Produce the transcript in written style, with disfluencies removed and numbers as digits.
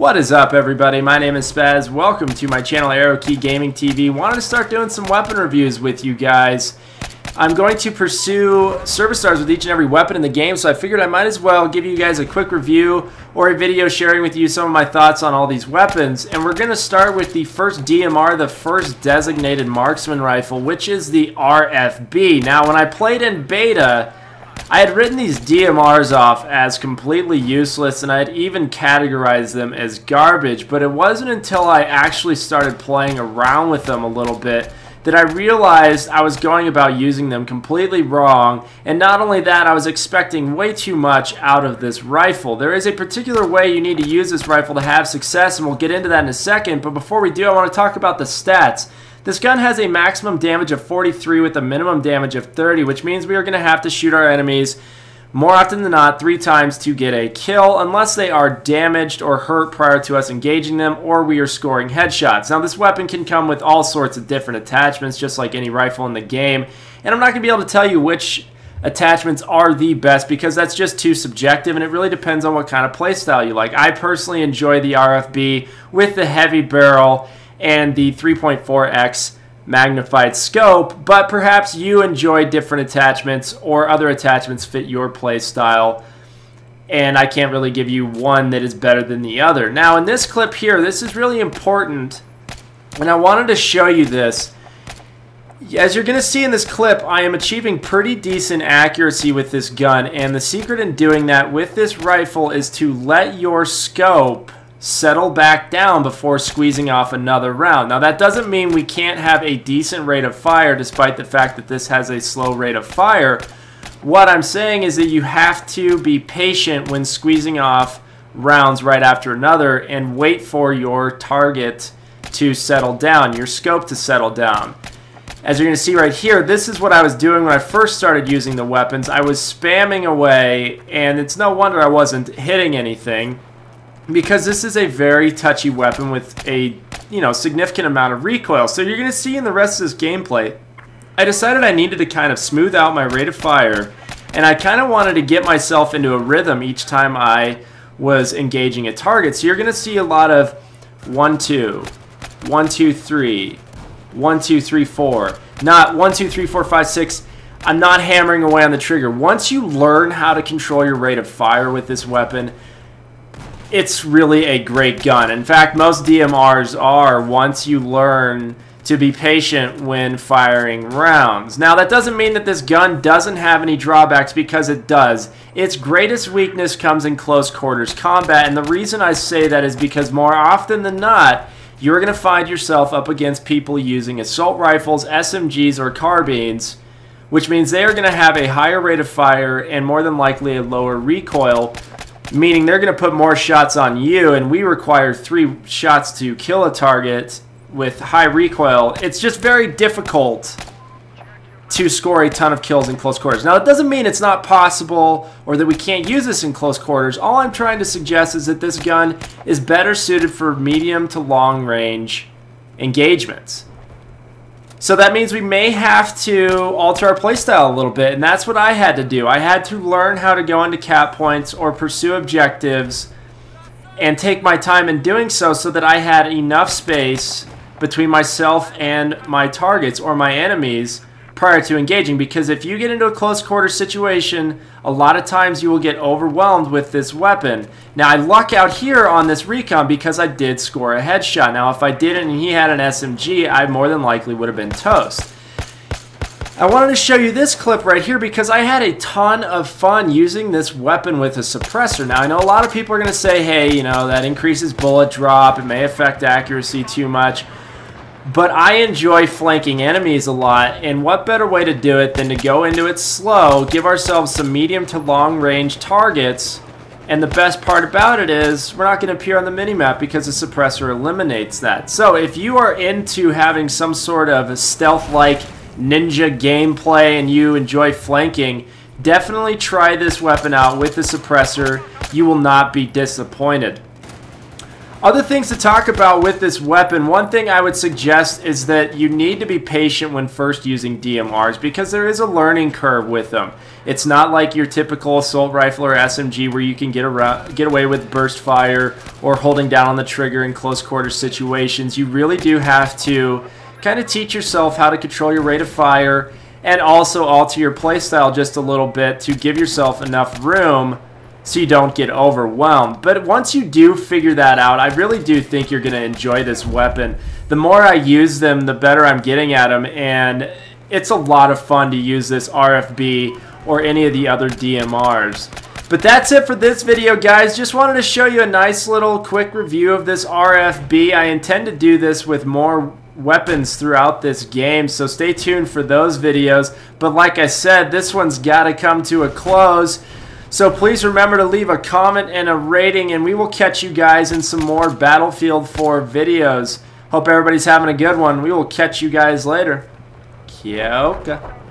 What is up, everybody? My name is Spaz. Welcome to my channel, Arrow Key Gaming TV. Wanted to start doing some weapon reviews with you guys. I'm going to pursue service stars with each and every weapon in the game, so I figured I might as well give you guys a quick review or a video sharing with you some of my thoughts on all these weapons. And we're going to start with the first DMR, the first designated marksman rifle, which is the RFB. Now, when I played in beta, I had written these DMRs off as completely useless, and I had even categorized them as garbage, but it wasn't until I actually started playing around with them a little bit that I realized I was going about using them completely wrong. And not only that, I was expecting way too much out of this rifle. There is a particular way you need to use this rifle to have success, and we'll get into that in a second, but before we do, I want to talk about the stats. This gun has a maximum damage of 43 with a minimum damage of 30, which means we are going to have to shoot our enemies more often than not 3 times to get a kill, unless they are damaged or hurt prior to us engaging them, or we are scoring headshots. Now, this weapon can come with all sorts of different attachments, just like any rifle in the game, and I'm not going to be able to tell you which attachments are the best because that's just too subjective, and it really depends on what kind of playstyle you like. I personally enjoy the RFB with the heavy barrel and the 3.4x magnified scope, but perhaps you enjoy different attachments or other attachments fit your play style, and I can't really give you one that is better than the other. Now, in this clip here, this is really important, and I wanted to show you this. As you're going to see in this clip, I am achieving pretty decent accuracy with this gun, and the secret in doing that with this rifle is to let your scope settle back down before squeezing off another round. Now, that doesn't mean we can't have a decent rate of fire despite the fact that this has a slow rate of fire. What I'm saying is that you have to be patient when squeezing off rounds right after another and wait for your target to settle down, your scope to settle down. As you're going to see right here, this is what I was doing when I first started using the weapons. I was spamming away, and it's no wonder I wasn't hitting anything, because this is a very touchy weapon with a significant amount of recoil. So you're going to see in the rest of this gameplay, I decided I needed to kind of smooth out my rate of fire, and I kind of wanted to get myself into a rhythm each time I was engaging a target. So you're going to see a lot of 1 2 1 2 3 1 2 3 4, not 1 2 3 4 5 6. I'm not hammering away on the trigger. Once you learn how to control your rate of fire with this weapon, it's really a great gun. In fact, most DMRs are, once you learn to be patient when firing rounds. Now, that doesn't mean that this gun doesn't have any drawbacks, because it does. Its greatest weakness comes in close quarters combat, and the reason I say that is because more often than not, you're going to find yourself up against people using assault rifles, SMGs, or carbines, which means they are going to have a higher rate of fire and more than likely a lower recoil, meaning they're going to put more shots on you, and we require 3 shots to kill a target with high recoil. It's just very difficult to score a ton of kills in close quarters. Now, it doesn't mean it's not possible or that we can't use this in close quarters. All I'm trying to suggest is that this gun is better suited for medium to long range engagements. So that means we may have to alter our playstyle a little bit, and that's what I had to do. I had to learn how to go into cap points or pursue objectives and take my time in doing so that I had enough space between myself and my targets or my enemies prior to engaging, because if you get into a close quarter situation, a lot of times you will get overwhelmed with this weapon. Now, I luck out here on this recon because I did score a headshot. Now, if I didn't and he had an SMG, I more than likely would have been toast. I wanted to show you this clip right here because I had a ton of fun using this weapon with a suppressor. Now, I know a lot of people are going to say, hey, that increases bullet drop, it may affect accuracy too much. But I enjoy flanking enemies a lot, and what better way to do it than to go into it slow, give ourselves some medium to long range targets, and the best part about it is we're not going to appear on the minimap because the suppressor eliminates that. So if you are into having some sort of stealth-like ninja gameplay and you enjoy flanking, definitely try this weapon out with the suppressor. You will not be disappointed. Other things to talk about with this weapon, one thing I would suggest is that you need to be patient when first using DMRs because there is a learning curve with them. It's not like your typical assault rifle or SMG where you can get away with burst fire or holding down on the trigger in close quarter situations. You really do have to kind of teach yourself how to control your rate of fire and also alter your playstyle just a little bit to give yourself enough room so you don't get overwhelmed. But once you do figure that out, I really do think you're going to enjoy this weapon. The more I use them, the better I'm getting at them, and it's a lot of fun to use this RFB or any of the other DMRs. But that's it for this video, guys. Just wanted to show you a nice little quick review of this RFB. I intend to do this with more weapons throughout this game, so stay tuned for those videos. But like I said, this one's got to come to a close. So please remember to leave a comment and a rating, and we will catch you guys in some more Battlefield 4 videos. Hope everybody's having a good one. We will catch you guys later. Kyoka.